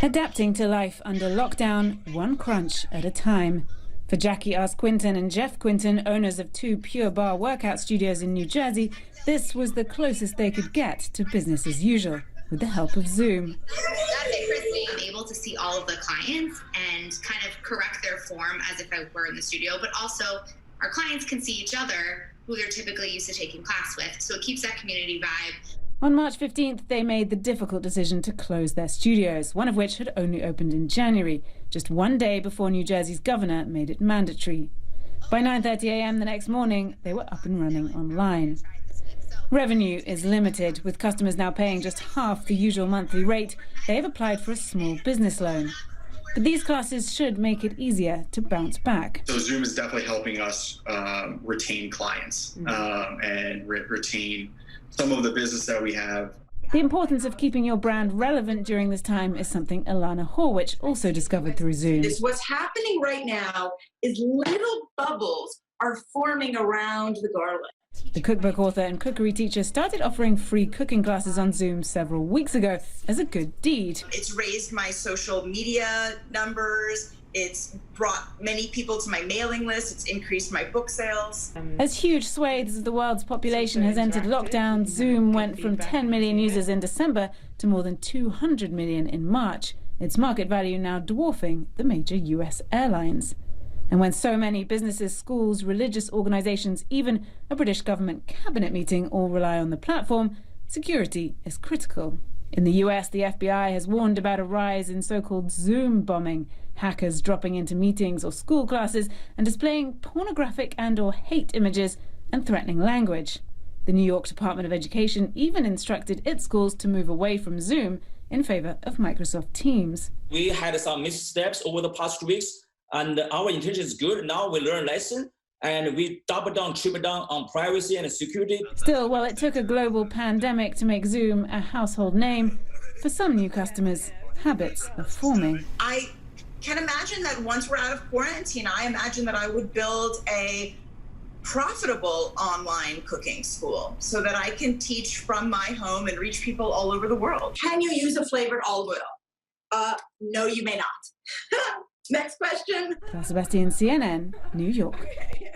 Adapting to life under lockdown, one crunch at a time. For Jackie Ars Quinton and Jeff Quinton, owners of two Pure Barre workout studios in New Jersey, this was the closest they could get to business as usual, with the help of Zoom. I'm able to see all of the clients and kind of correct their form as if I were in the studio, but also our clients can see each other who they're typically used to taking class with, so it keeps that community vibe. On March 15th, they made the difficult decision to close their studios, one of which had only opened in January, just one day before New Jersey's governor made it mandatory. By 9:30 a.m. the next morning, they were up and running online. Revenue is limited, with customers now paying just half the usual monthly rate. They have applied for a small business loan. But these classes should make it easier to bounce back. So Zoom is definitely helping us retain clients and retain some of the business that we have. The importance of keeping your brand relevant during this time is something Elana Horwich also discovered through Zoom. What's happening right now is little bubbles are forming around the garland. The cookbook author and cookery teacher started offering free cooking classes on Zoom several weeks ago as a good deed. It's raised my social media numbers. It's brought many people to my mailing list. It's increased my book sales. As huge swathes of the world's population has entered lockdown, Zoom went from 10 million users in December to more than 200 million in March, its market value now dwarfing the major US airlines. And when so many businesses, schools, religious organisations, even a British government cabinet meeting all rely on the platform, security is critical. In the US, the FBI has warned about a rise in so-called Zoom bombing, hackers dropping into meetings or school classes and displaying pornographic and/or hate images and threatening language. The New York Department of Education even instructed its schools to move away from Zoom in favour of Microsoft Teams. We had some missteps over the past weeks, and our intention is good. Now we learn a lesson, and we double down, triple down on privacy and security. Still, while it took a global pandemic to make Zoom a household name, for some new customers, habits are forming. I can imagine that once we're out of quarantine, I imagine that I would build a profitable online cooking school so that I can teach from my home and reach people all over the world. Can you use a flavored olive oil? No, you may not. Next question. Clare Sebastian, CNN, New York. Okay.